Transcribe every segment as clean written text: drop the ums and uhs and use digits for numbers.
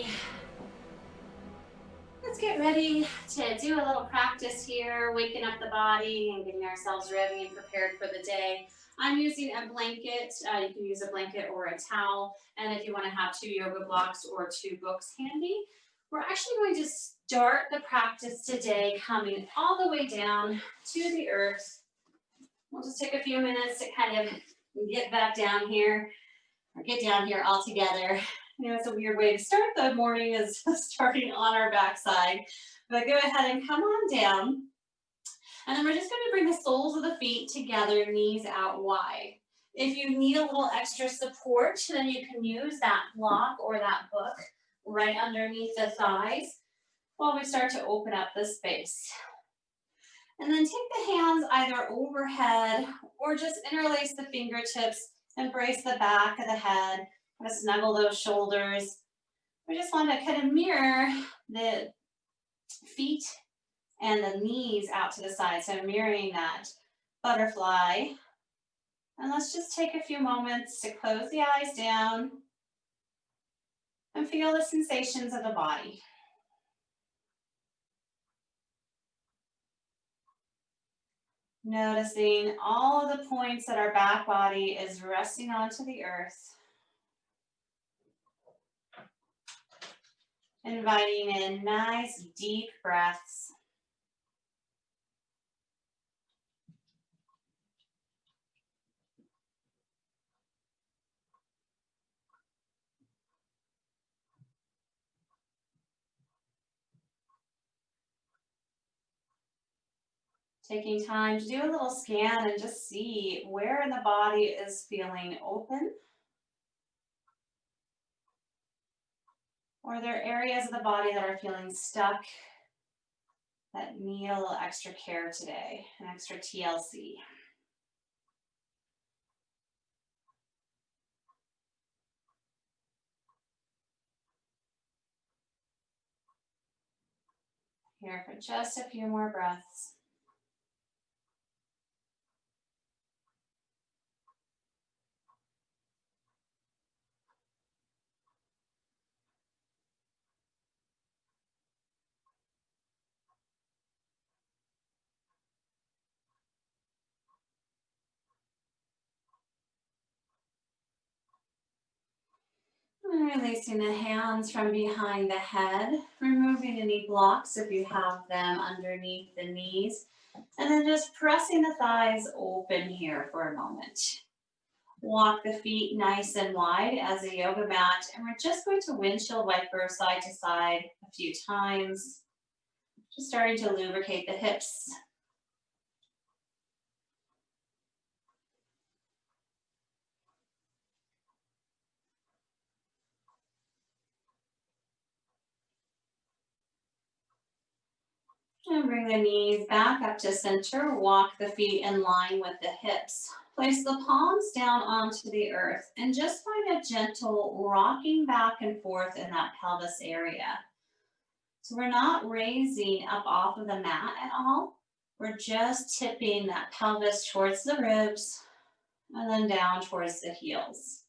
everybody. Let's get ready to do a little practice here, waking up the body and getting ourselves ready and prepared for the day. I'm using a blanket. You can use a blanket or a towel. And if you want to have two yoga blocks or two books handy, we're actually going to start the practice today coming all the way down to the earth. We'll just take a few minutes to kind of get back down here or get down here all together. You know, it's a weird way to start the morning is starting on our backside. But go ahead and come on down. And then we're just going to bring the soles of the feet together, knees out wide. If you need a little extra support, then you can use that block or that book right underneath the thighs while we start to open up the space. And then take the hands either overhead or just interlace the fingertips and brace the back of the head. Kind of snuggle those shoulders. We just want to kind of mirror the feet and the knees out to the side. So mirroring that butterfly. And let's just take a few moments to close the eyes down and feel the sensations of the body. Noticing all of the points that our back body is resting onto the earth. Inviting in nice deep breaths. Taking time to do a little scan and just see where in the body is feeling open. Or are there areas of the body that are feeling stuck that need a little extra care today, an extra TLC. Here for just a few more breaths. And releasing the hands from behind the head, removing any blocks if you have them underneath the knees, and then just pressing the thighs open here for a moment. Walk the feet nice and wide as a yoga mat, and we're just going to windshield wiper side to side a few times, just starting to lubricate the hips. And bring the knees back up to center. Walk the feet in line with the hips. Place the palms down onto the earth and just find a gentle rocking back and forth in that pelvis area. So we're not raising up off of the mat at all. We're just tipping that pelvis towards the ribs and then down towards the heels.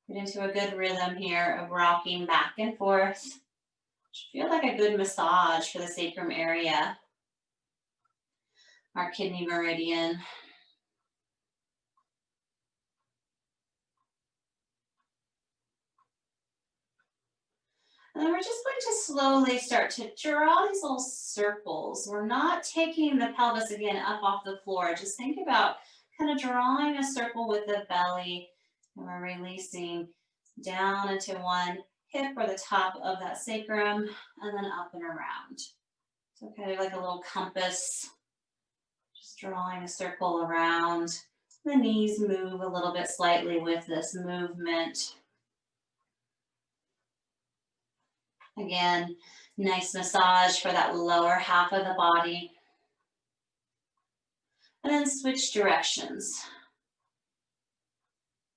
Get into a good rhythm here of rocking back and forth. Should feel like a good massage for the sacrum area, our kidney meridian. And then we're just going to slowly start to draw these little circles. We're not taking the pelvis again up off the floor. Just think about kind of drawing a circle with the belly, and we're releasing down into one hip or the top of that sacrum, and then up and around. So kind of like a little compass, just drawing a circle around. The knees move a little bit slightly with this movement. Again, nice massage for that lower half of the body. And then switch directions.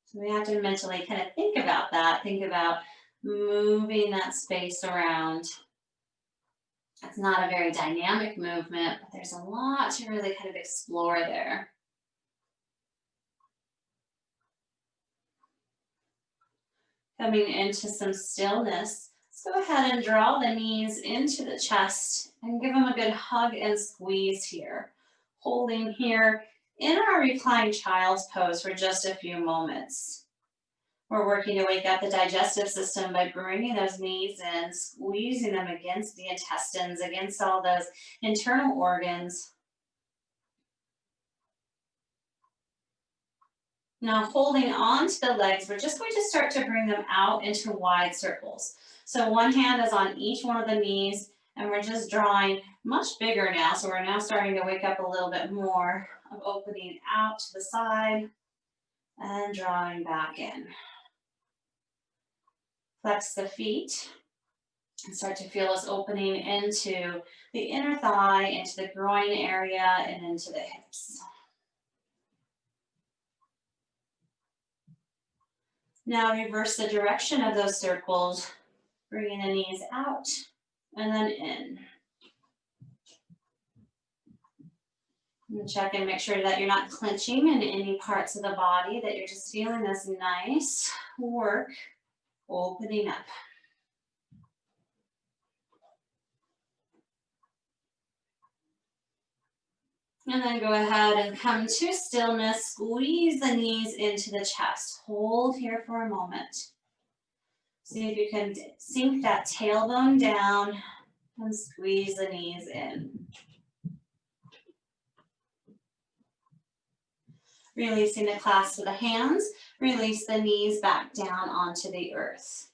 So we have to mentally kind of think about that. Think about moving that space around. It's not a very dynamic movement, but there's a lot to really kind of explore there. Coming into some stillness, Go ahead and draw the knees into the chest and give them a good hug and squeeze here. Holding here in our reclined child's pose for just a few moments. We're working to wake up the digestive system by bringing those knees in, squeezing them against the intestines, against all those internal organs. Now holding on to the legs, we're just going to start to bring them out into wide circles. So one hand is on each one of the knees, and we're just drawing much bigger now. So we're now starting to wake up a little bit more of opening out to the side and drawing back in. Flex the feet and start to feel us opening into the inner thigh, into the groin area, and into the hips. Now reverse the direction of those circles, bringing the knees out and then in. And check and make sure that you're not clenching in any parts of the body, that you're just feeling this nice work, opening up. And then go ahead and come to stillness, squeeze the knees into the chest. Hold here for a moment. See if you can sink that tailbone down and squeeze the knees in. Releasing the clasp of the hands, release the knees back down onto the earth.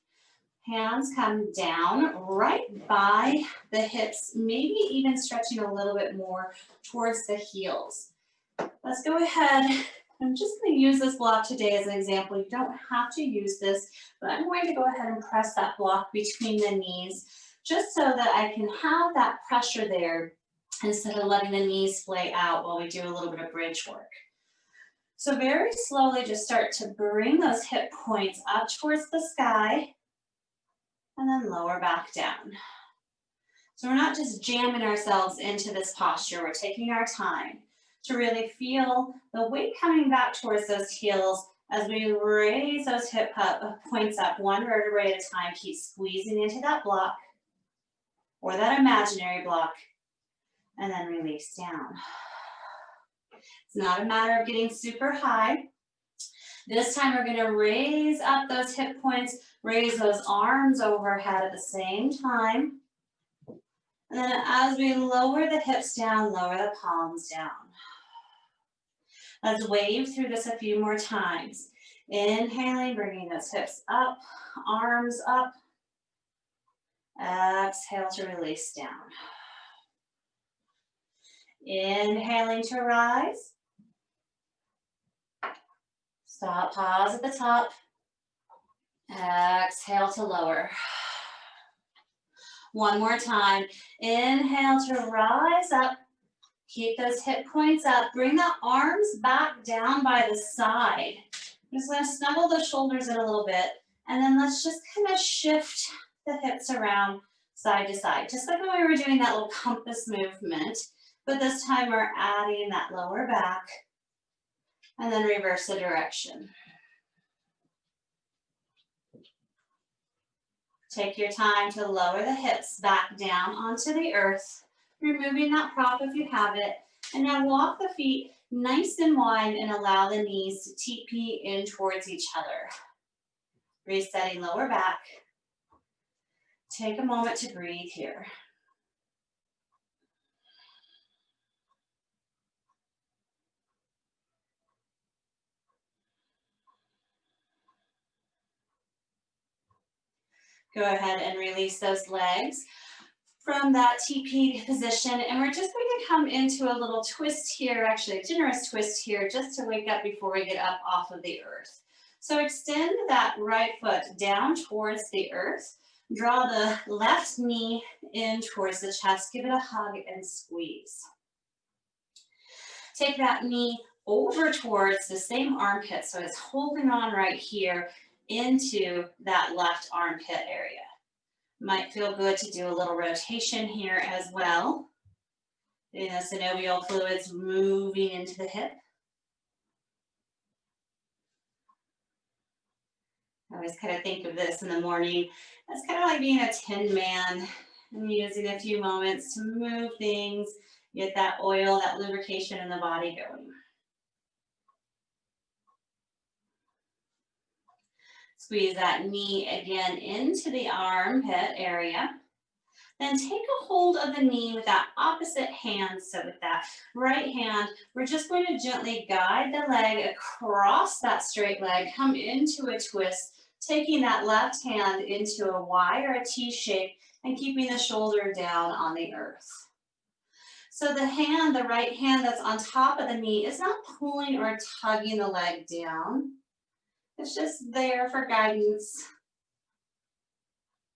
Hands come down right by the hips, maybe even stretching a little bit more towards the heels. Let's go ahead. I'm just going to use this block today as an example. You don't have to use this, but I'm going to go ahead and press that block between the knees just so that I can have that pressure there instead of letting the knees splay out while we do a little bit of bridge work. So very slowly just start to bring those hip points up towards the sky and then lower back down. So we're not just jamming ourselves into this posture, we're taking our time to really feel the weight coming back towards those heels as we raise those hip points up one vertebrae at a time. Keep squeezing into that block or that imaginary block and then release down. It's not a matter of getting super high. This time we're going to raise up those hip points, raise those arms overhead at the same time. And then as we lower the hips down, lower the palms down. Let's wave through this a few more times. Inhaling, bringing those hips up, arms up. Exhale to release down. Inhaling to rise. Stop, pause at the top. Exhale to lower. One more time. Inhale to rise up. Keep those hip points up. Bring the arms back down by the side. I'm just going to snuggle the shoulders in a little bit. And then let's just kind of shift the hips around side to side. Just like when we were doing that little compass movement. But this time we're adding that lower back. And then reverse the direction. Take your time to lower the hips back down onto the earth, removing that prop if you have it. And now walk the feet nice and wide and allow the knees to TP in towards each other. Resetting lower back. Take a moment to breathe here. Go ahead and release those legs from that TP position. And we're just going to come into a little twist here, actually a generous twist here, just to wake up before we get up off of the earth. So extend that right foot down towards the earth. Draw the left knee in towards the chest. Give it a hug and squeeze. Take that knee over towards the same armpit. So it's holding on right here into that left armpit area. Might feel good to do a little rotation here as well. The synovial fluids moving into the hip. I always kind of think of this in the morning. It's kind of like being a tin man and using a few moments to move things, get that oil, that lubrication in the body going. Squeeze that knee again into the armpit area. Then take a hold of the knee with that opposite hand. So with that right hand, we're just going to gently guide the leg across that straight leg, come into a twist, taking that left hand into a Y or a T shape and keeping the shoulder down on the earth. So the hand, the right hand that's on top of the knee is not pulling or tugging the leg down. It's just there for guidance.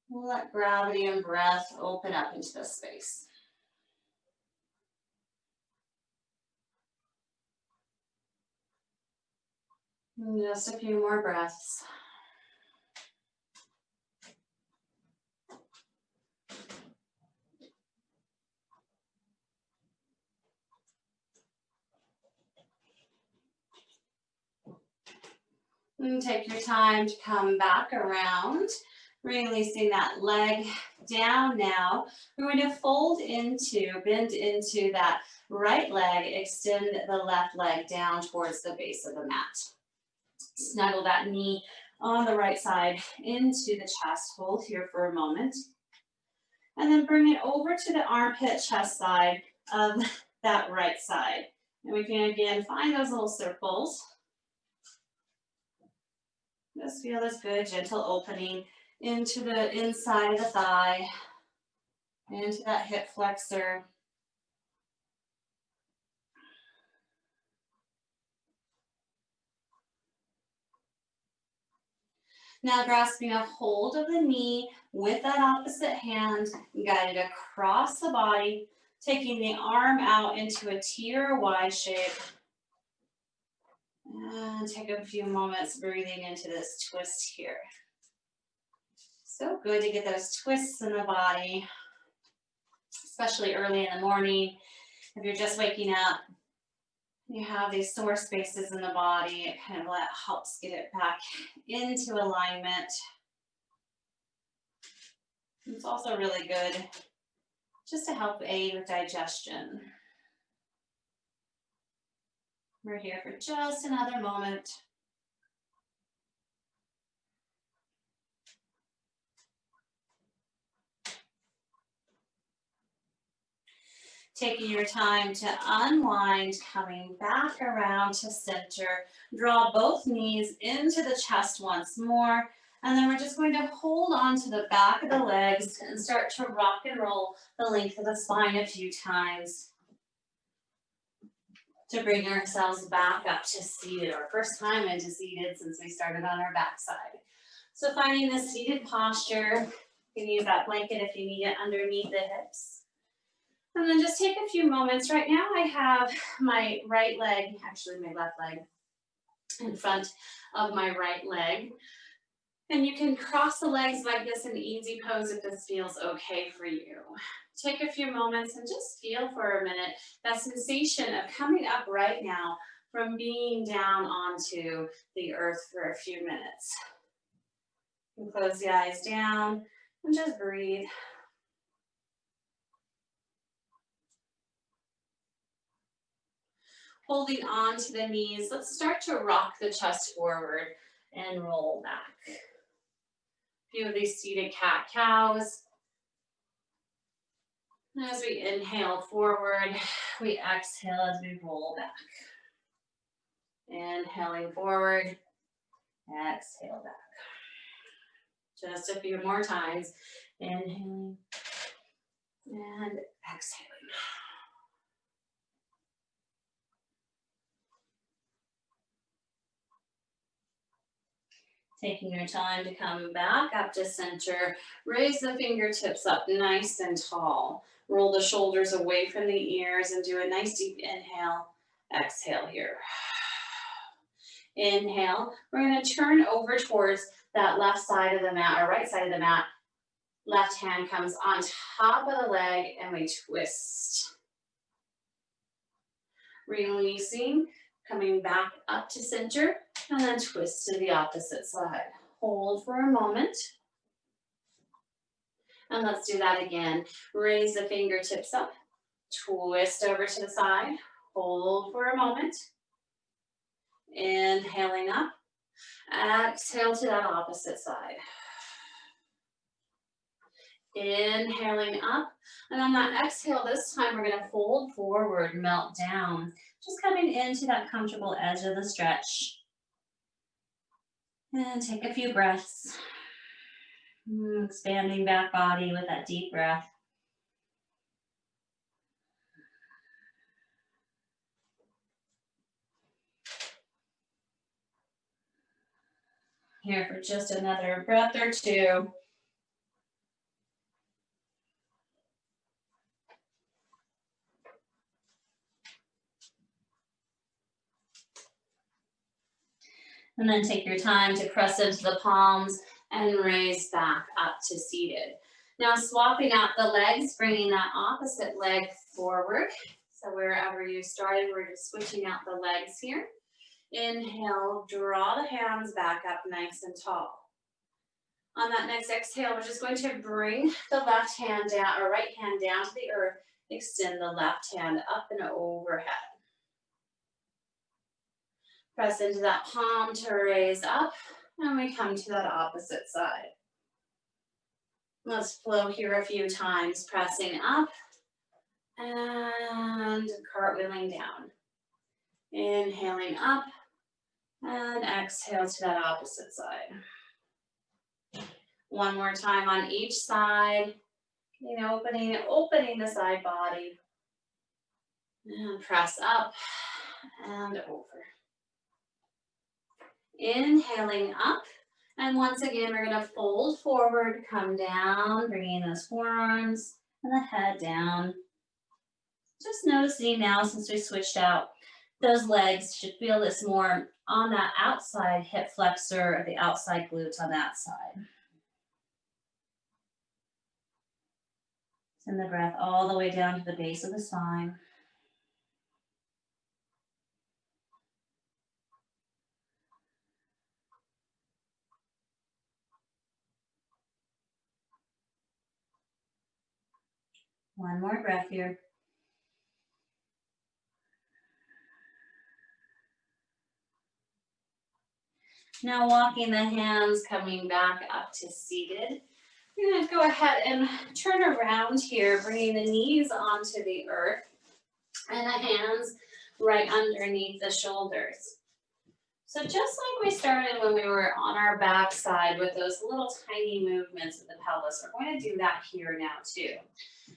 Let gravity and breath open up into the space. And just a few more breaths. And take your time to come back around, releasing that leg down now. We're going to bend into that right leg, extend the left leg down towards the base of the mat. Snuggle that knee on the right side into the chest. Hold here for a moment. And then bring it over to the armpit chest side of that right side. And we can again find those little circles. Just feel this good, gentle opening into the inside of the thigh, into that hip flexor. Now grasping a hold of the knee with that opposite hand, guided across the body, taking the arm out into a T or Y shape. And take a few moments breathing into this twist here. So good to get those twists in the body, especially early in the morning. If you're just waking up, you have these sore spaces in the body. It kind of helps get it back into alignment. It's also really good just to help aid with digestion. We're here for just another moment. Taking your time to unwind, coming back around to center. Draw both knees into the chest once more. And then we're just going to hold on to the back of the legs and start to rock and roll the length of the spine a few times to bring ourselves back up to seated, our first time into seated since we started on our back side. So finding the seated posture, you can use that blanket if you need it underneath the hips. And then just take a few moments. Right now I have my right leg, actually my left leg, in front of my right leg. And you can cross the legs like this in easy pose if this feels okay for you. Take a few moments and just feel for a minute that sensation of coming up right now from being down onto the earth for a few minutes. You can close the eyes down and just breathe. Holding on to the knees, let's start to rock the chest forward and roll back. A few of these seated cat-cows. As we inhale forward, we exhale as we roll back. Inhaling forward, exhale back. Just a few more times. Inhaling and exhaling. Taking your time to come back up to center. Raise the fingertips up nice and tall. Roll the shoulders away from the ears and do a nice deep inhale. Exhale here. Inhale. We're going to turn over towards that left side of the mat or right side of the mat. Left hand comes on top of the leg and we twist. Releasing, coming back up to center and then twist to the opposite side. hold for a moment. And let's do that again. Raise the fingertips up, twist over to the side, hold for a moment. Inhaling up, exhale to that opposite side. Inhaling up, and on that exhale, this time we're gonna fold forward, melt down, just coming into that comfortable edge of the stretch. And take a few breaths. Expanding back body with that deep breath. Here for just another breath or two. And then take your time to press into the palms and raise back up to seated. Now swapping out the legs, bringing that opposite leg forward. So wherever you started, we're just switching out the legs here. Inhale, draw the hands back up nice and tall. On that next exhale, we're just going to bring the left hand down, or right hand down to the earth. Extend the left hand up and overhead. Press into that palm to raise up, and we come to that opposite side. Let's flow here a few times, pressing up and cartwheeling down. Inhaling up and exhale to that opposite side. One more time on each side. Opening the side body. And press up and over. Inhaling up, and once again, we're gonna fold forward, come down, bringing those forearms and the head down. Just noticing now, since we switched out, those legs should feel this more on that outside hip flexor or the outside glutes on that side. Send the breath all the way down to the base of the spine. One more breath here. Now walking the hands, coming back up to seated. We're going to go ahead and turn around here, bringing the knees onto the earth and the hands right underneath the shoulders. So just like we started when we were on our back side with those little tiny movements of the pelvis, we're going to do that here now too.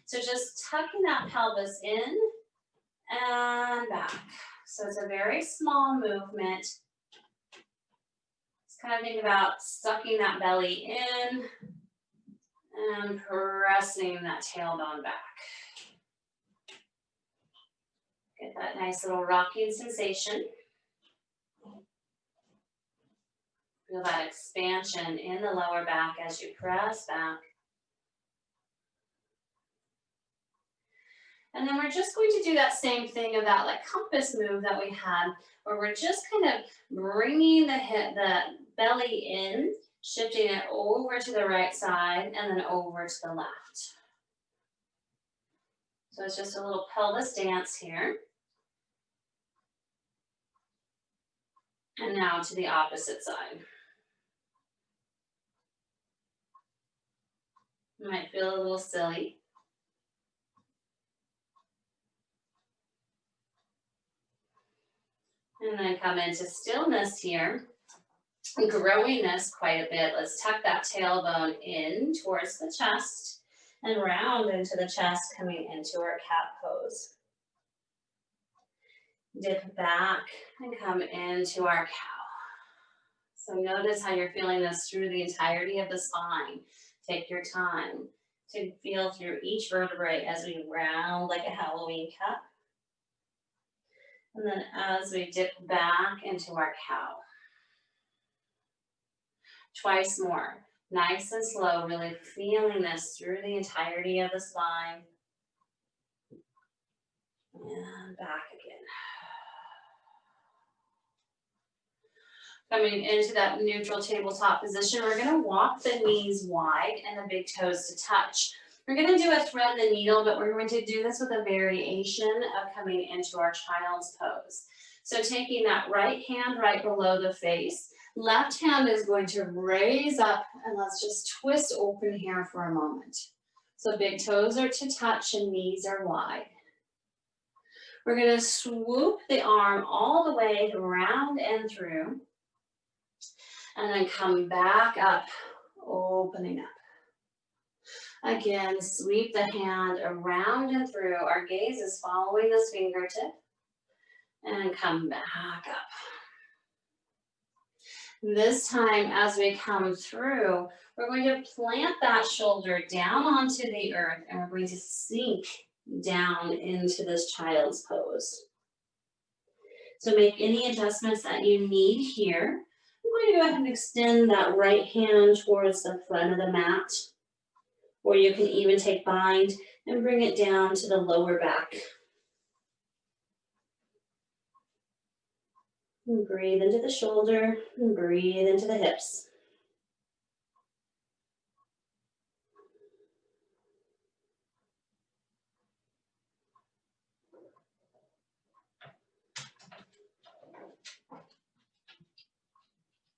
So just tucking that pelvis in and back. So it's a very small movement. Just kind of think about sucking that belly in and pressing that tailbone back. Get that nice little rocking sensation. Feel that expansion in the lower back as you press back. And then we're just going to do that same thing of that like compass move that we had, where we're just kind of bringing the belly in, shifting it over to the right side and then over to the left. So it's just a little pelvis dance here. And now to the opposite side. You might feel a little silly. And then come into stillness here, growing this quite a bit. Let's tuck that tailbone in towards the chest and round into the chest, coming into our cat pose. Dip back and come into our cow. So notice how you're feeling this through the entirety of the spine. Take your time to feel through each vertebrae as we round like a Halloween cat. And then as we dip back into our cow. Twice more, nice and slow, really feeling this through the entirety of the spine. And back again. Coming into that neutral tabletop position, we're gonna walk the knees wide and the big toes to touch. We're gonna do a thread the needle, but we're going to do this with a variation of coming into our child's pose. So taking that right hand right below the face, left hand is going to raise up, and let's just twist open here for a moment. So big toes are to touch and knees are wide. We're going to swoop the arm all the way around and through, and then come back up, opening up. Again, sweep the hand around and through. Our gaze is following this fingertip, and come back up. This time, as we come through, we're going to plant that shoulder down onto the earth, and we're going to sink down into this child's pose. So make any adjustments that you need here. I'm going to go ahead and extend that right hand towards the front of the mat, or you can even take bind and bring it down to the lower back. And breathe into the shoulder and breathe into the hips.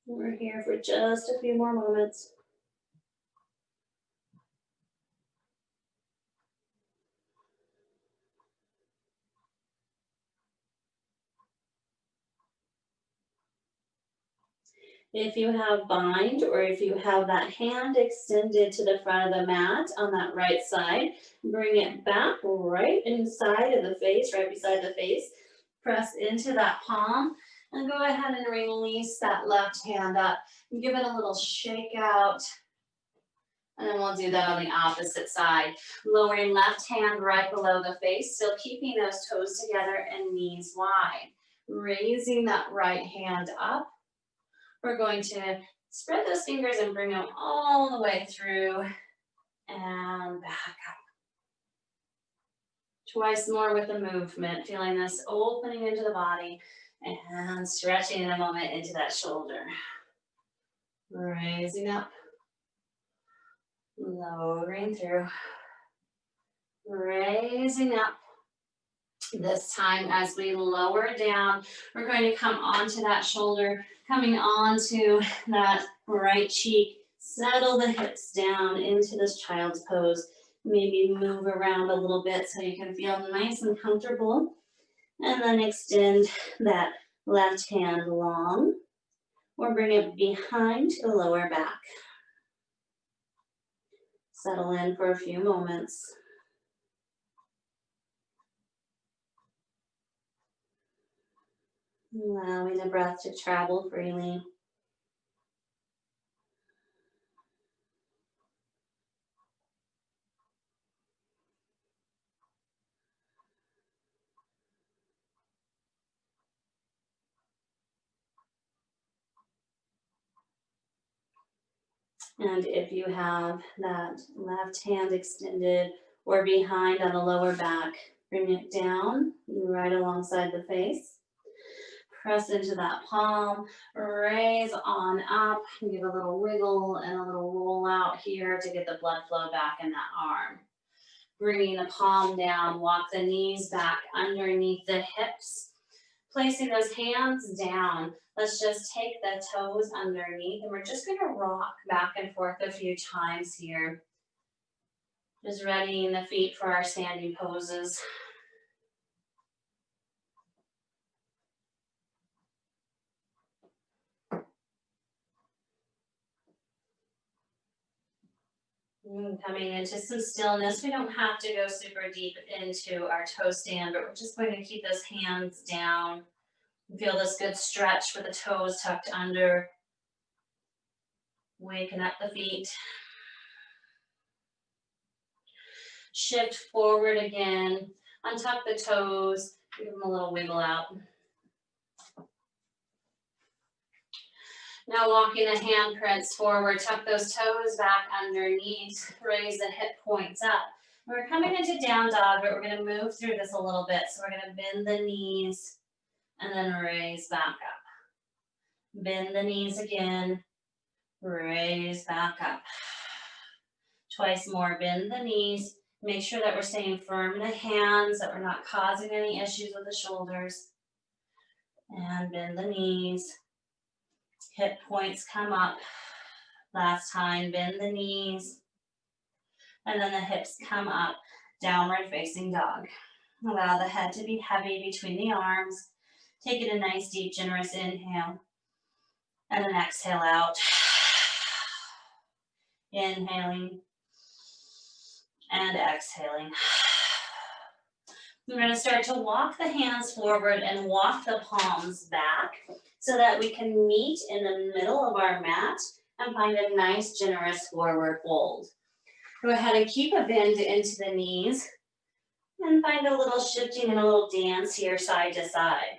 We're here for just a few more moments. If you have bind, or if you have that hand extended to the front of the mat on that right side, bring it back right inside of the face, right beside the face. Press into that palm and go ahead and release that left hand up and give it a little shake out. And then we'll do that on the opposite side. Lowering left hand right below the face, still keeping those toes together and knees wide. Raising that right hand up. We're going to spread those fingers and bring them all the way through and back up. Twice more with the movement, feeling this opening into the body and stretching in a moment into that shoulder. Raising up, lowering through, raising up. This time as we lower down, we're going to come onto that shoulder, coming onto that right cheek, settle the hips down into this child's pose. Maybe move around a little bit so you can feel nice and comfortable. And then extend that left hand long, or bring it behind the lower back. Settle in for a few moments. Allowing the breath to travel freely. And if you have that left hand extended or behind on the lower back, bring it down right alongside the face. Press into that palm, raise on up, give a little wiggle and a little roll out here to get the blood flow back in that arm. Bringing the palm down, walk the knees back underneath the hips. Placing those hands down, let's just take the toes underneath, and we're just gonna rock back and forth a few times here. Just readying the feet for our standing poses. Coming into some stillness. We don't have to go super deep into our toe stand, but we're just going to keep those hands down. Feel this good stretch with the toes tucked under. Waken up the feet. Shift forward again. Untuck the toes. Give them a little wiggle out. Now walking the handprints forward, tuck those toes back underneath, raise the hip points up. We're coming into down dog, but we're gonna move through this a little bit. So we're gonna bend the knees and then raise back up. Bend the knees again. Raise back up. Twice more, bend the knees. Make sure that we're staying firm in the hands, that we're not causing any issues with the shoulders. And bend the knees. Hip points come up. Last time, bend the knees. And then the hips come up, downward facing dog. Allow the head to be heavy between the arms. Take it a nice, deep, generous inhale. And then exhale out. Inhaling and exhaling. We're going to start to walk the hands forward and walk the palms back so that we can meet in the middle of our mat and find a nice, generous forward fold. Go ahead and keep a bend into the knees and find a little shifting and a little dance here side to side.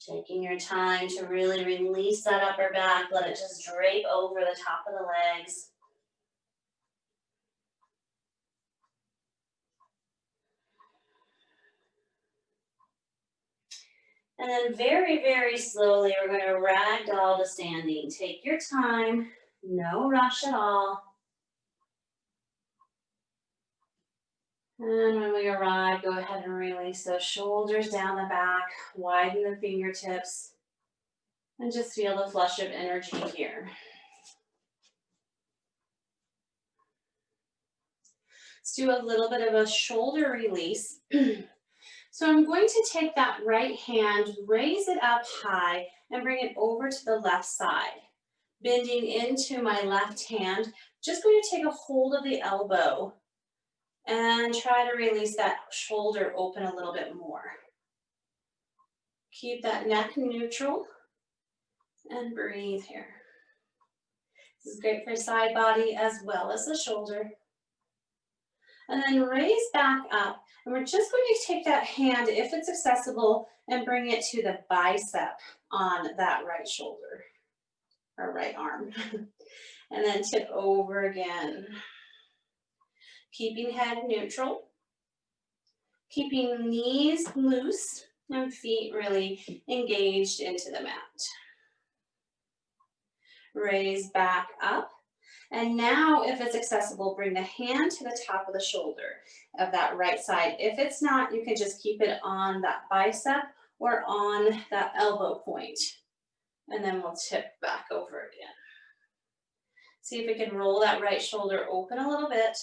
Taking your time to really release that upper back. Let it just drape over the top of the legs. And then very, very slowly, we're going to ragdoll to standing. Take your time, no rush at all. And when we arrive, go ahead and release those shoulders down the back, widen the fingertips, and just feel the flush of energy here. Let's do a little bit of a shoulder release. So I'm going to take that right hand, raise it up high, and bring it over to the left side. Bending into my left hand, just going to take a hold of the elbow and try to release that shoulder open a little bit more. Keep that neck neutral and breathe here. This is great for side body as well as the shoulder. And then raise back up. And we're just going to take that hand, if it's accessible, and bring it to the bicep on that right shoulder, or right arm. And then tip over again. Keeping head neutral. Keeping knees loose and feet really engaged into the mat. Raise back up. And now, if it's accessible, bring the hand to the top of the shoulder of that right side. If it's not, you can just keep it on that bicep or on that elbow point. And then we'll tip back over again. See if we can roll that right shoulder open a little bit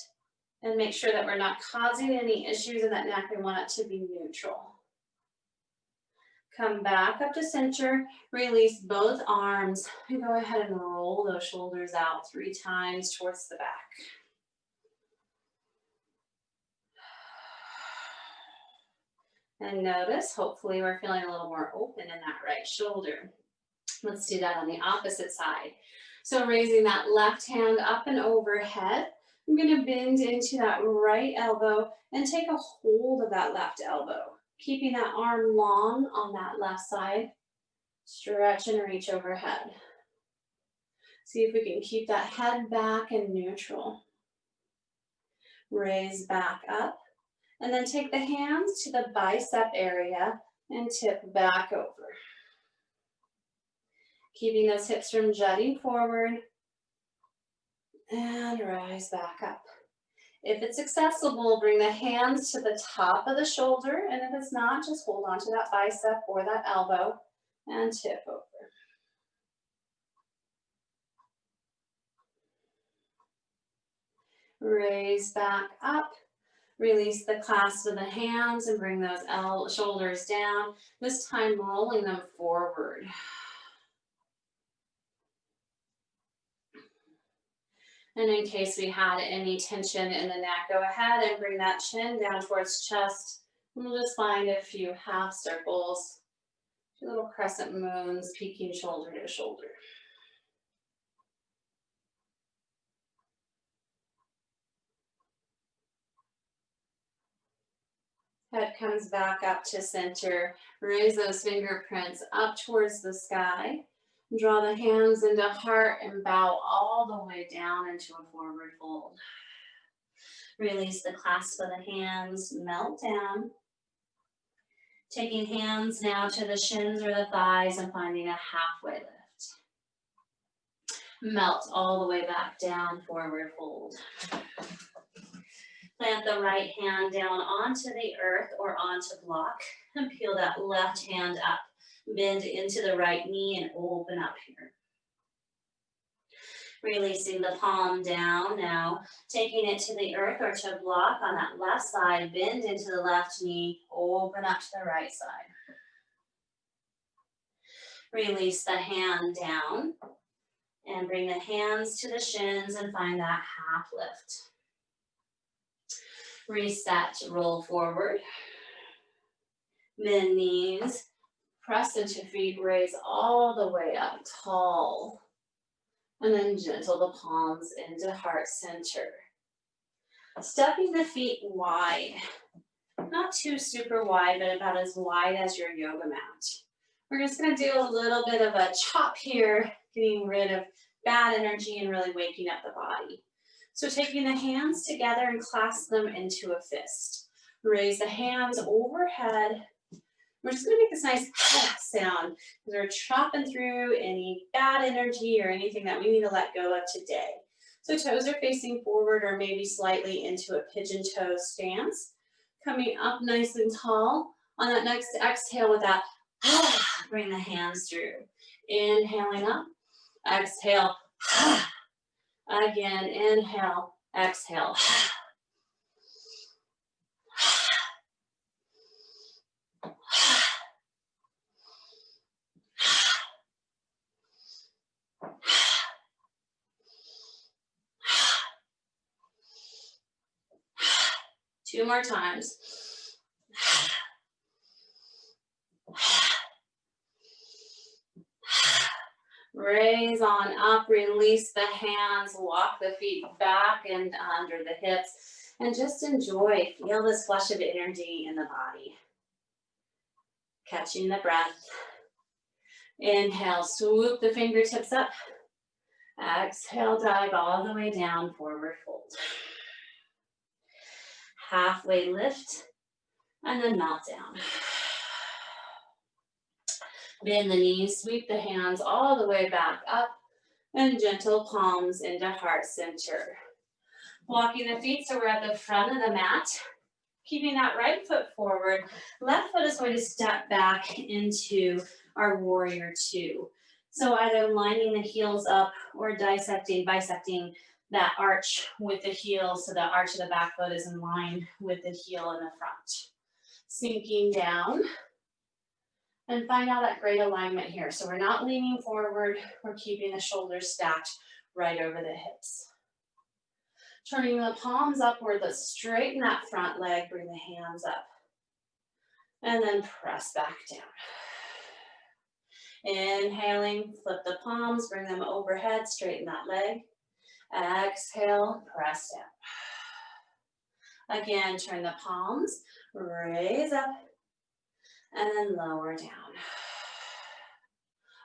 and make sure that we're not causing any issues in that neck. We want it to be neutral. Come back up to center, release both arms, and go ahead and roll those shoulders out 3 times towards the back. And notice, hopefully we're feeling a little more open in that right shoulder. Let's do that on the opposite side. So raising that left hand up and overhead, I'm going to bend into that right elbow and take a hold of that left elbow. Keeping that arm long on that left side, stretch and reach overhead. See if we can keep that head back and neutral. Raise back up, and then take the hands to the bicep area and tip back over. Keeping those hips from jutting forward, and rise back up. If it's accessible, bring the hands to the top of the shoulder, and if it's not, just hold on to that bicep or that elbow and tip over. Raise back up, release the clasp of the hands and bring those shoulders down, this time rolling them forward. And in case we had any tension in the neck, go ahead and bring that chin down towards chest. And we'll just find a few half circles, a few little crescent moons peeking shoulder to shoulder. Head comes back up to center. Raise those fingerprints up towards the sky. Draw the hands into heart and bow all the way down into a forward fold. Release the clasp of the hands, melt down. Taking hands now to the shins or the thighs and finding a halfway lift. Melt all the way back down, forward fold. Plant the right hand down onto the earth or onto block and peel that left hand up. Bend into the right knee and open up here. Releasing the palm down now, taking it to the earth or to block on that left side, bend into the left knee, open up to the right side. Release the hand down and bring the hands to the shins and find that half lift. Reset, roll forward. Bend knees, press into feet, raise all the way up tall. And then gentle the palms into heart center. Stepping the feet wide. Not too super wide, but about as wide as your yoga mat. We're just gonna do a little bit of a chop here, getting rid of bad energy and really waking up the body. So taking the hands together and clasp them into a fist. Raise the hands overhead. We're just gonna make this nice sound because we're chopping through any bad energy or anything that we need to let go of today. So toes are facing forward or maybe slightly into a pigeon toe stance. Coming up nice and tall. On that next exhale with that, bring the hands through. Inhaling up, exhale. Again, inhale, exhale. 2 more times. Raise on up, release the hands, walk the feet back and under the hips, and just enjoy, feel this flush of energy in the body. Catching the breath. Inhale, swoop the fingertips up. Exhale, dive all the way down, forward fold. Halfway lift, and then melt down. Bend the knees, sweep the hands all the way back up, and gentle palms into heart center. Walking the feet so we're at the front of the mat. Keeping that right foot forward, left foot is going to step back into our warrior two. So either lining the heels up or bisecting that arch with the heel so the arch of the back foot is in line with the heel in the front. Sinking down and find out that great alignment here. So we're not leaning forward, we're keeping the shoulders stacked right over the hips. Turning the palms upward, let's straighten that front leg, bring the hands up. And then press back down. Inhaling, flip the palms, bring them overhead, straighten that leg. Exhale, press down. Again, turn the palms, raise up, and then lower down.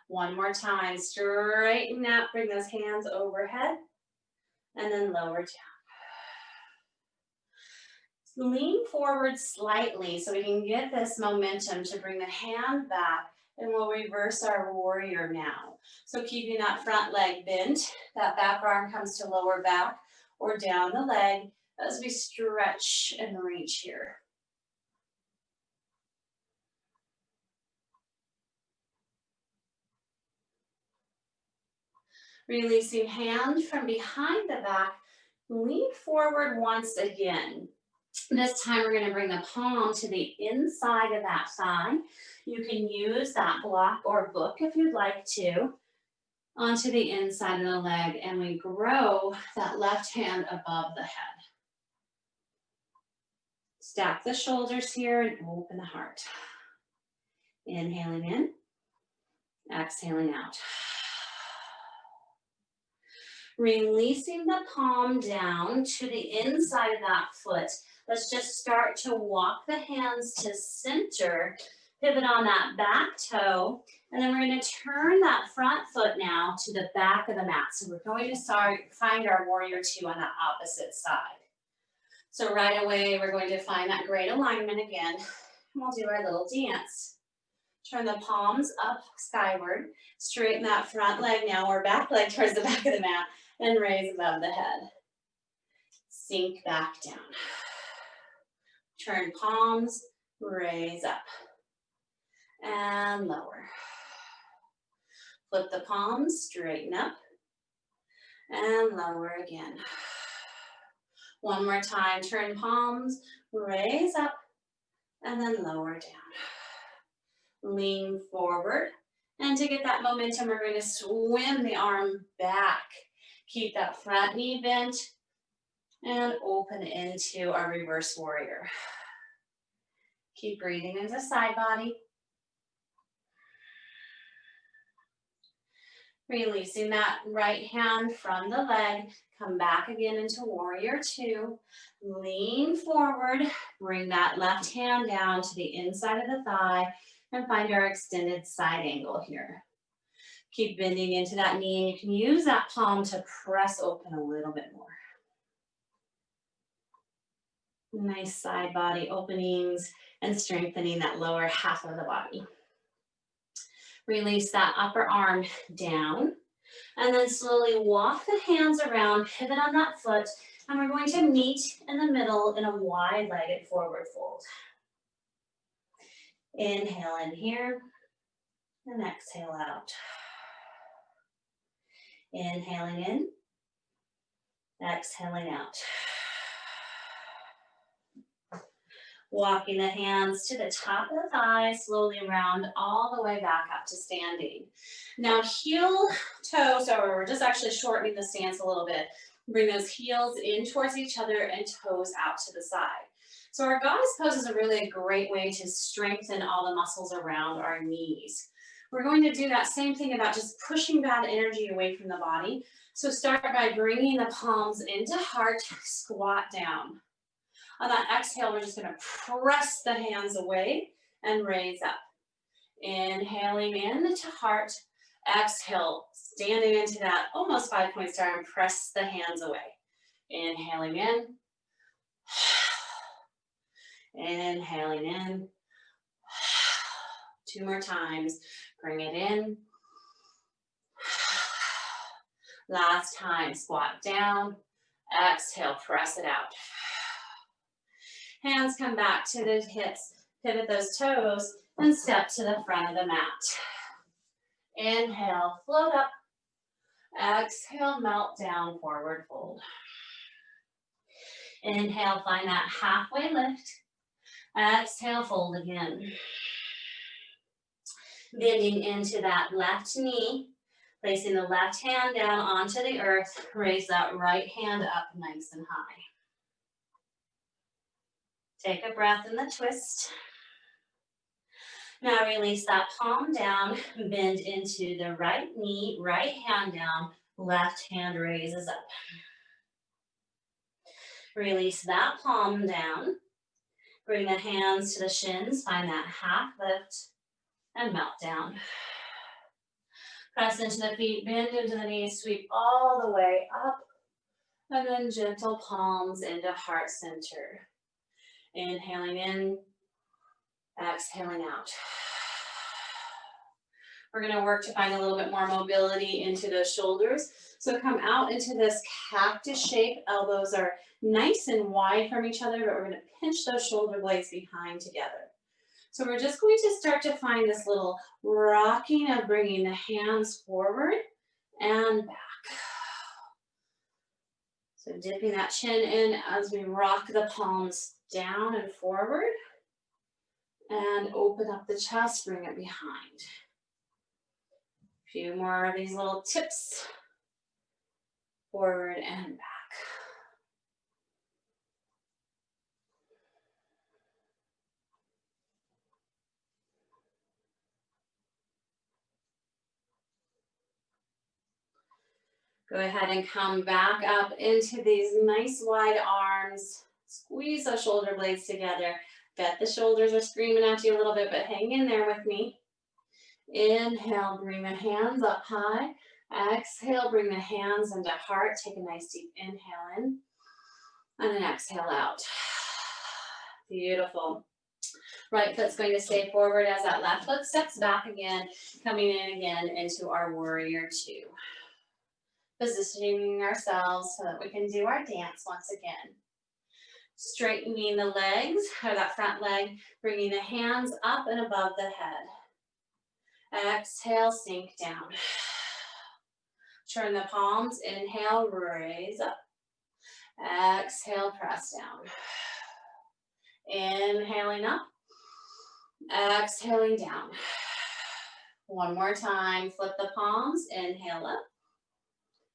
One more time, straighten up, bring those hands overhead, and then lower down. Lean forward slightly so we can get this momentum to bring the hand back, and we'll reverse our warrior now. So keeping that front leg bent, that back arm comes to lower back or down the leg as we stretch and reach here. Releasing hand from behind the back, lean forward once again. This time we're going to bring the palm to the inside of that thigh. You can use that block or book if you'd like to, onto the inside of the leg, and we grow that left hand above the head. Stack the shoulders here and open the heart. Inhaling in, exhaling out. Releasing the palm down to the inside of that foot. Let's just start to walk the hands to center, pivot on that back toe, and then we're going to turn that front foot now to the back of the mat. So we're going to find our warrior two on the opposite side. So right away, we're going to find that great alignment again. And we'll do our little dance. Turn the palms up skyward. Straighten that front leg now, or back leg towards the back of the mat, and raise above the head. Sink back down. Turn palms, raise up, and lower. Flip the palms, straighten up, and lower again. One more time, turn palms, raise up, and then lower down. Lean forward, and to get that momentum, we're going to swim the arm back. Keep that front knee bent, and open into our reverse warrior. Keep breathing into side body. Releasing that right hand from the leg. Come back again into warrior two. Lean forward. Bring that left hand down to the inside of the thigh and find our extended side angle here. Keep bending into that knee, and you can use that palm to press open a little bit more. Nice side body openings and strengthening that lower half of the body. Release that upper arm down, and then slowly walk the hands around, pivot on that foot, and we're going to meet in the middle in a wide-legged forward fold. Inhale in here, and exhale out. Inhaling in, exhaling out. Walking the hands to the top of the thighs, slowly round all the way back up to standing. Now heel toe, so we're just actually shortening the stance a little bit. Bring those heels in towards each other and toes out to the side. So our goddess pose is really a great way to strengthen all the muscles around our knees. We're going to do that same thing about just pushing bad energy away from the body. So start by bringing the palms into heart, squat down. On that exhale, we're just going to press the hands away and raise up. Inhaling in to heart. Exhale, standing into that almost 5-point star and press the hands away. Inhaling in. Inhaling in. 2 more times. Bring it in. Last time, squat down. Exhale, press it out. Hands come back to the hips, pivot those toes, and step to the front of the mat. Inhale, float up. Exhale, melt down, forward fold. Inhale, find that halfway lift. Exhale, fold again. Bending into that left knee, placing the left hand down onto the earth, raise that right hand up nice and high. Take a breath in the twist. Now release that palm down, bend into the right knee, right hand down, left hand raises up. Release that palm down. Bring the hands to the shins, find that half lift, and melt down. Press into the feet, bend into the knees, sweep all the way up, and then gentle palms into heart center. Inhaling in, exhaling out. We're going to work to find a little bit more mobility into those shoulders. So come out into this cactus shape. Elbows are nice and wide from each other, but we're going to pinch those shoulder blades behind together. So we're just going to start to find this little rocking of bringing the hands forward and back. So dipping that chin in as we rock the palms down and forward, and open up the chest, bring it behind. A few more of these little tips, forward and back. Go ahead and come back up into these nice wide arms. Squeeze those shoulder blades together. Bet the shoulders are screaming at you a little bit, but hang in there with me. Inhale, bring the hands up high. Exhale, bring the hands into heart. Take a nice deep inhale in, and an exhale out. Beautiful. Right foot's going to stay forward as that left foot steps back again, coming in again into our warrior two. Positioning ourselves so that we can do our dance once again. Straightening the legs, or that front leg, bringing the hands up and above the head. Exhale, sink down. Turn the palms, inhale, raise up. Exhale, press down. Inhaling up. Exhaling down. One more time, flip the palms, inhale up.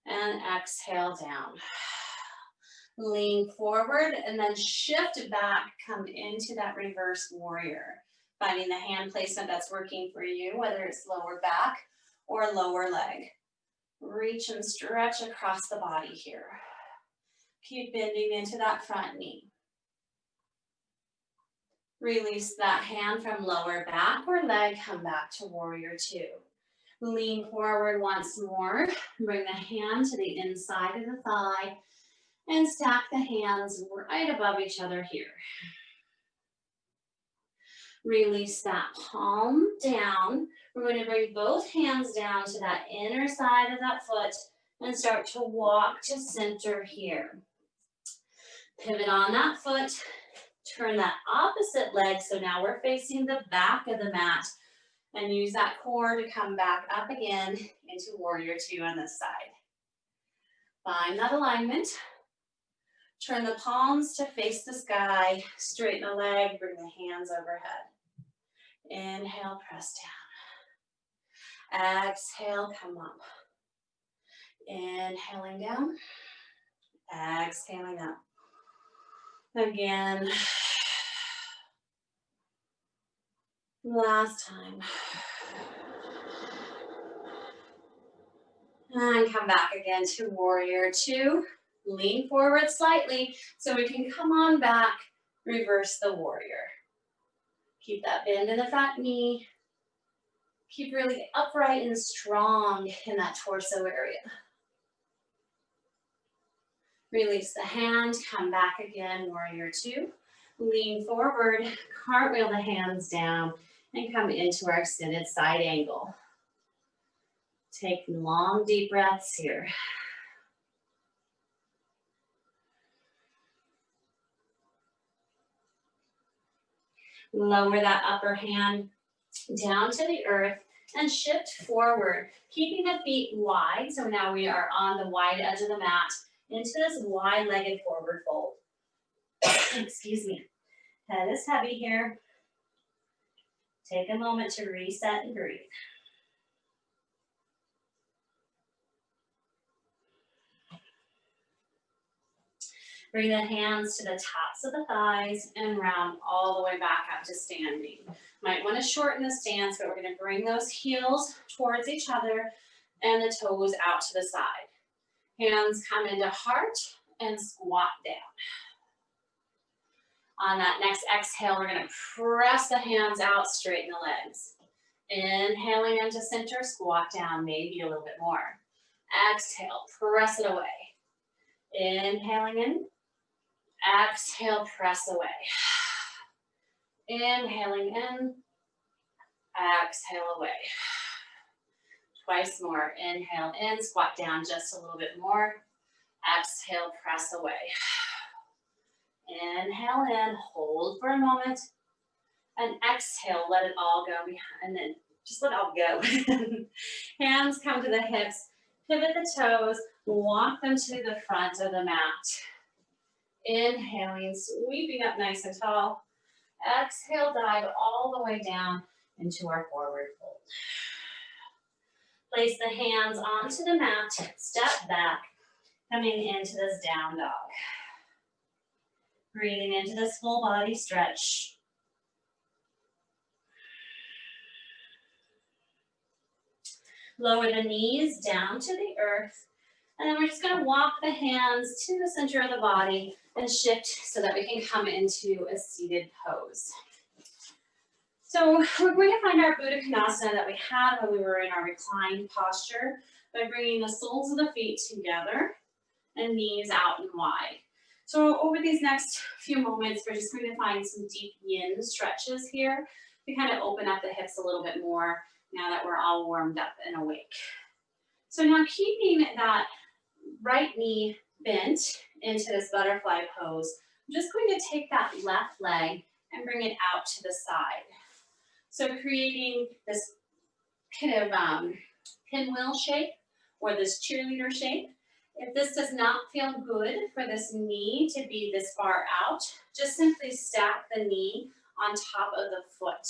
And exhale down. Lean forward and then shift back, come into that reverse warrior. Finding the hand placement that's working for you, whether it's lower back or lower leg. Reach and stretch across the body here. Keep bending into that front knee. Release that hand from lower back or leg, come back to warrior two. Lean forward once more, bring the hand to the inside of the thigh and stack the hands right above each other here. Release that palm down. We're going to bring both hands down to that inner side of that foot and start to walk to center here. Pivot on that foot, turn that opposite leg, so now we're facing the back of the mat, and use that core to come back up again into warrior two on this side. Find that alignment. Turn the palms to face the sky, straighten the leg, bring the hands overhead. Inhale, press down. Exhale, come up. Inhaling down. Exhaling up. Again. Last time. And come back again to warrior two. Lean forward slightly so we can come on back, reverse the warrior. Keep that bend in the front knee. Keep really upright and strong in that torso area. Release the hand, come back again, warrior two. Lean forward, cartwheel the hands down, and come into our extended side angle. Take long, deep breaths here. Lower that upper hand down to the earth and shift forward, keeping the feet wide. So now we are on the wide edge of the mat into this wide-legged forward fold. Excuse me. Head is heavy here. Take a moment to reset and breathe. Bring the hands to the tops of the thighs and round all the way back up to standing. Might want to shorten the stance, but we're going to bring those heels towards each other and the toes out to the side. Hands come into heart and squat down. On that next exhale, we're going to press the hands out, straighten the legs. Inhaling into center, squat down, maybe a little bit more. Exhale, press it away. Inhaling in. Exhale, press away. Inhaling in. Exhale away. Twice more. Inhale in, squat down just a little bit more. Exhale, press away. Inhale in, hold for a moment. And exhale, let it all go behind. And then just let it all go. Hands come to the hips. Pivot the toes. Walk them to the front of the mat. Inhaling, sweeping up nice and tall. Exhale, dive all the way down into our forward fold. Place the hands onto the mat, step back, coming into this down dog. Breathing into this full body stretch. Lower the knees down to the earth. And then we're just going to walk the hands to the center of the body and shift so that we can come into a seated pose. So we're going to find our Buddha Konasana that we had when we were in our reclined posture by bringing the soles of the feet together and knees out and wide. So over these next few moments, we're just going to find some deep yin stretches here to kind of open up the hips a little bit more now that we're all warmed up and awake. So now keeping that right knee bent into this butterfly pose, I'm just going to take that left leg and bring it out to the side. So creating this kind of pinwheel shape or this cheerleader shape. If this does not feel good for this knee to be this far out, just simply stack the knee on top of the foot.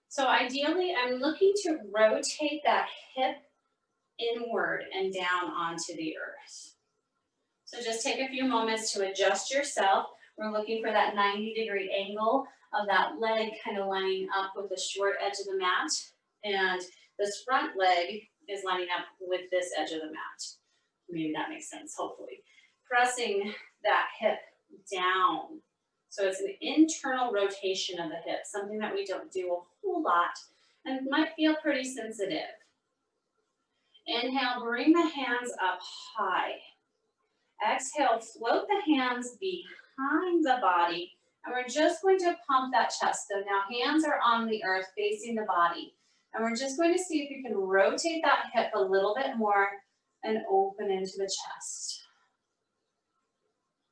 So ideally, I'm looking to rotate that hip inward and down onto the earth. So just take a few moments to adjust yourself. We're looking for that 90-degree angle of that leg kind of lining up with the short edge of the mat, and this front leg is lining up with this edge of the mat. Maybe that makes sense, hopefully. Pressing that hip down. So it's an internal rotation of the hip, something that we don't do a whole lot and might feel pretty sensitive. Inhale, bring the hands up high. Exhale, float the hands behind the body, and we're just going to pump that chest. So now hands are on the earth facing the body, and we're just going to see if you can rotate that hip a little bit more and open into the chest.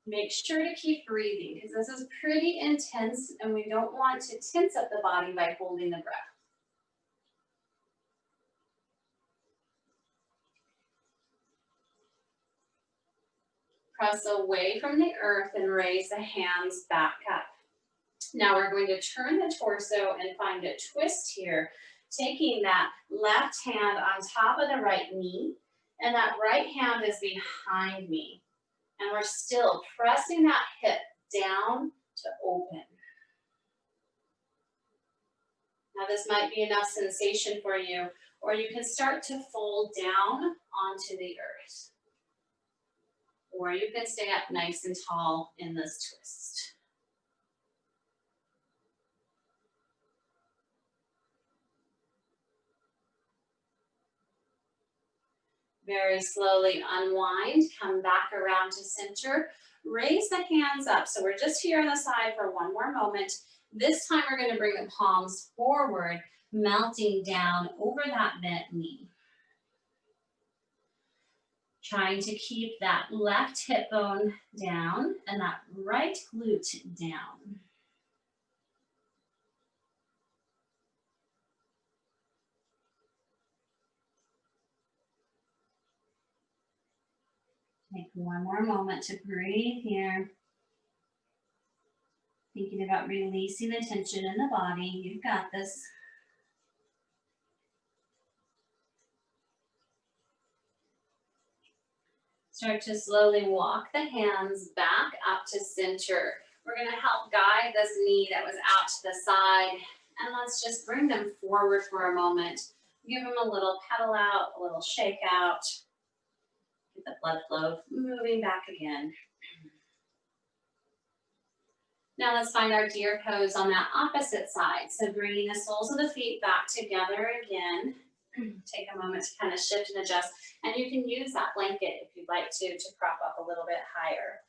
Make sure to keep breathing because this is pretty intense and we don't want to tense up the body by holding the breath. Press away from the earth and raise the hands back up. Now we're going to turn the torso and find a twist here, taking that left hand on top of the right knee, and that right hand is behind me. And we're still pressing that hip down to open. Now this might be enough sensation for you, or you can start to fold down onto the earth. Or you can stay up nice and tall in this twist. Very slowly unwind, come back around to center, raise the hands up. So we're just here on the side for one more moment. This time we're going to bring the palms forward, melting down over that bent knee. Trying to keep that left hip bone down and that right glute down. Take one more moment to breathe here. Thinking about releasing the tension in the body. You've got this. Start to slowly walk the hands back up to center. We're going to help guide this knee that was out to the side. And let's just bring them forward for a moment. Give them a little pedal out, a little shake out. Get the blood flow moving back again. Now let's find our deer pose on that opposite side. So bringing the soles of the feet back together again. Take a moment to kind of shift and adjust. And you can use that blanket if you'd like to prop up a little bit higher.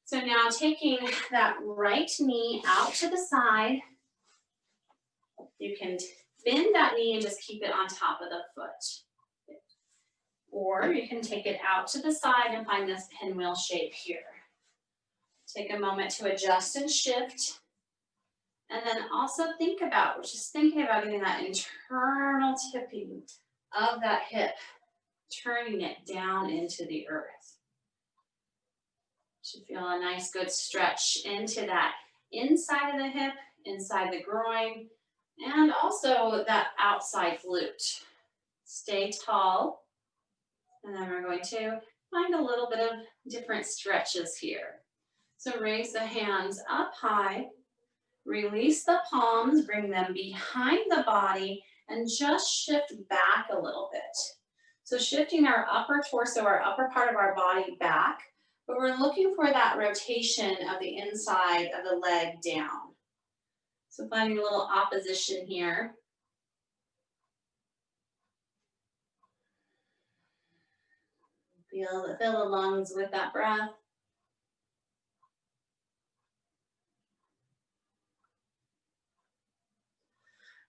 So now taking that right knee out to the side. You can bend that knee and just keep it on top of the foot. Or you can take it out to the side and find this pinwheel shape here. Take a moment to adjust and shift. And then also think about, we're just thinking about getting that internal tipping of that hip, turning it down into the earth. Should feel a nice good stretch into that inside of the hip, inside the groin, and also that outside glute. Stay tall. And then we're going to find a little bit of different stretches here. So raise the hands up high, release the palms, bring them behind the body, and just shift back a little bit. So shifting our upper torso, our upper part of our body back, but we're looking for that rotation of the inside of the leg down. So finding a little opposition here. Fill the lungs with that breath.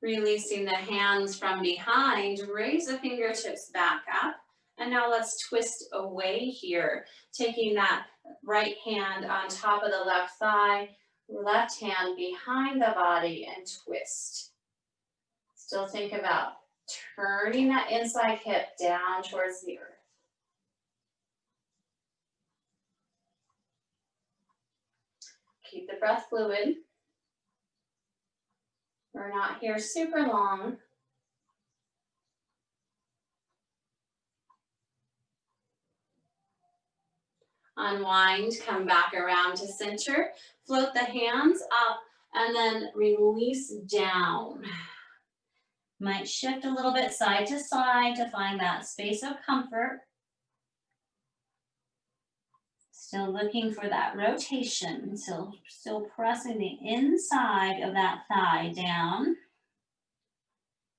Releasing the hands from behind, raise the fingertips back up. And now let's twist away here, taking that right hand on top of the left thigh, left hand behind the body and twist. Still think about turning that inside hip down towards the earth. Keep the breath fluid. We're not here super long. Unwind, come back around to center, float the hands up, and then release down. Might shift a little bit side to side to find that space of comfort. Still looking for that rotation, still pressing the inside of that thigh down.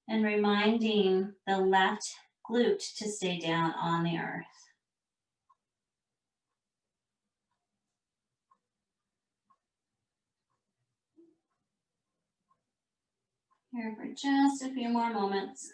And reminding the left glute to stay down on the earth. Here for just a few more moments.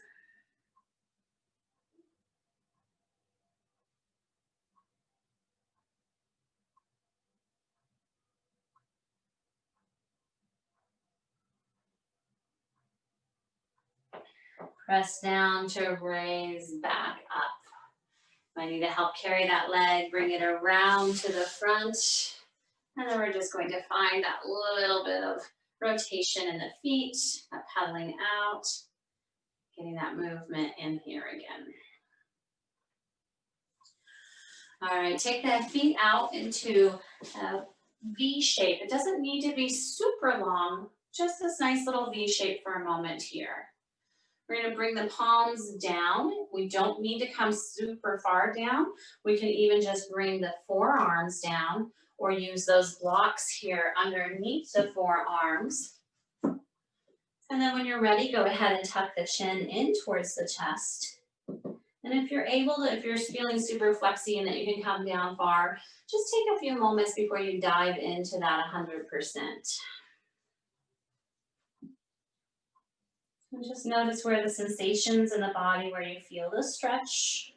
Press down to raise back up. Might need to help carry that leg, bring it around to the front. And then we're just going to find that little bit of rotation in the feet, that pedaling out, getting that movement in here again. All right, take the feet out into a V shape. It doesn't need to be super long, just this nice little V shape for a moment here. We're gonna bring the palms down. We don't need to come super far down. We can even just bring the forearms down or use those blocks here underneath the forearms. And then when you're ready, go ahead and tuck the chin in towards the chest. And if you're able to, if you're feeling super flexy and that you can come down far, just take a few moments before you dive into that 100%. And just notice where the sensations in the body, where you feel the stretch.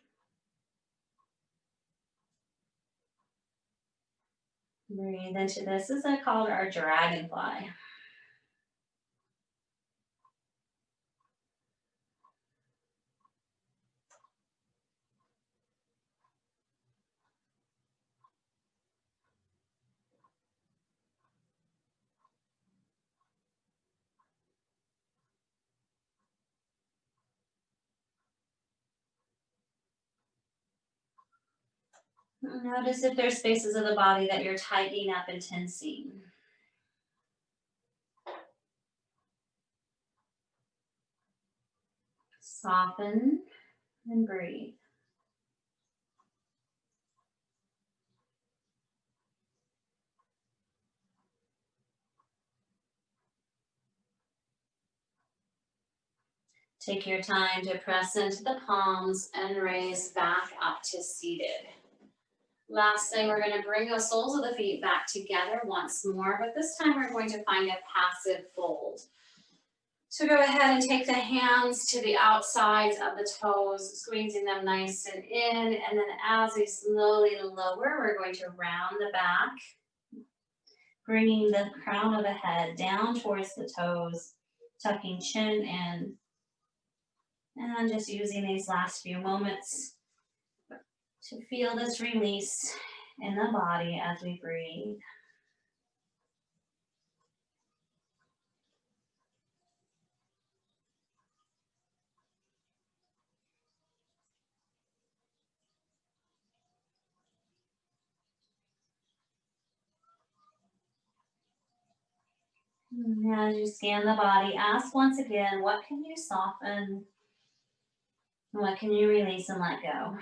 Breathe into this. This is called our dragonfly. Notice if there's spaces of the body that you're tightening up and tensing. Soften and breathe. Take your time to press into the palms and raise back up to seated. Last thing, we're going to bring the soles of the feet back together once more, but this time we're going to find a passive fold. So go ahead and take the hands to the outsides of the toes, squeezing them nice and in, and then as they slowly lower, we're going to round the back, bringing the crown of the head down towards the toes, tucking chin in, and just using these last few moments to feel this release in the body as we breathe. And as you scan the body, ask once again, what can you soften? What can you release and let go?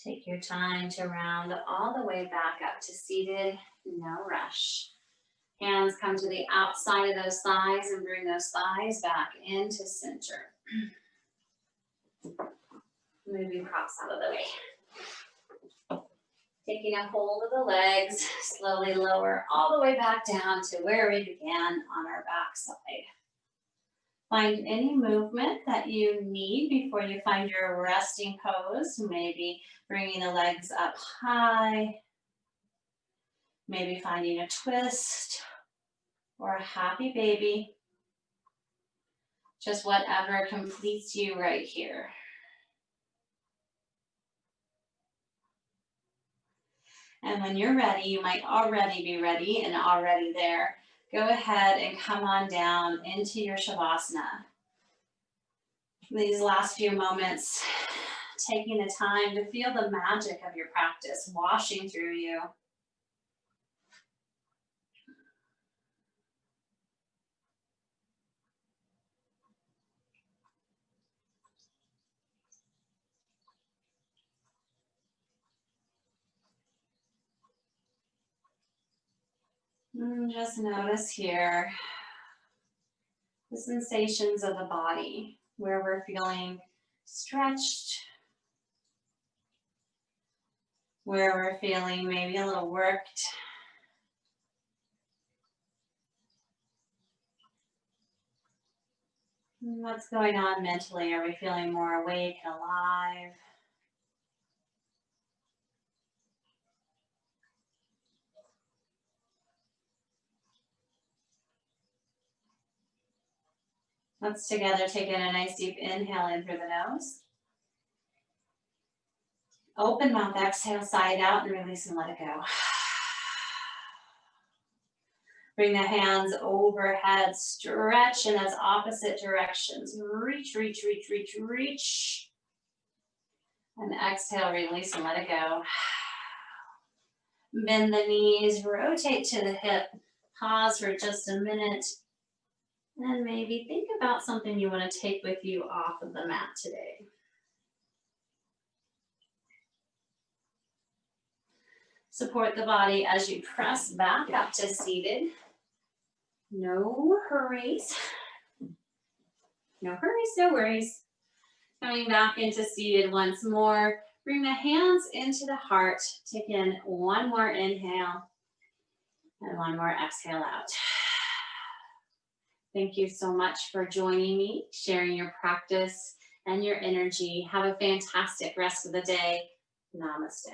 Take your time to round all the way back up to seated, no rush. Hands come to the outside of those thighs and bring those thighs back into center. Moving props out of the way. Taking a hold of the legs, slowly lower all the way back down to where we began on our back side. Find any movement that you need before you find your resting pose. Maybe bringing the legs up high. Maybe finding a twist or a happy baby. Just whatever completes you right here. And when you're ready, you might already be ready and already there. Go ahead and come on down into your Shavasana. These last few moments, taking the time to feel the magic of your practice washing through you. And just notice here the sensations of the body, where we're feeling stretched, where we're feeling maybe a little worked. And what's going on mentally? Are we feeling more awake and alive? Let's together take in a nice deep inhale in through the nose. Open mouth, exhale, side out, and release and let it go. Bring the hands overhead, stretch in those opposite directions. Reach, reach, reach, reach, reach. And exhale, release and let it go. Bend the knees, rotate to the hip. Pause for just a minute. And maybe think about something you want to take with you off of the mat today. Support the body as you press back up to seated. No hurries. No hurries, no worries. Coming back into seated once more. Bring the hands into the heart. Take in one more inhale and one more exhale out. Thank you so much for joining me, sharing your practice and your energy. Have a fantastic rest of the day. Namaste.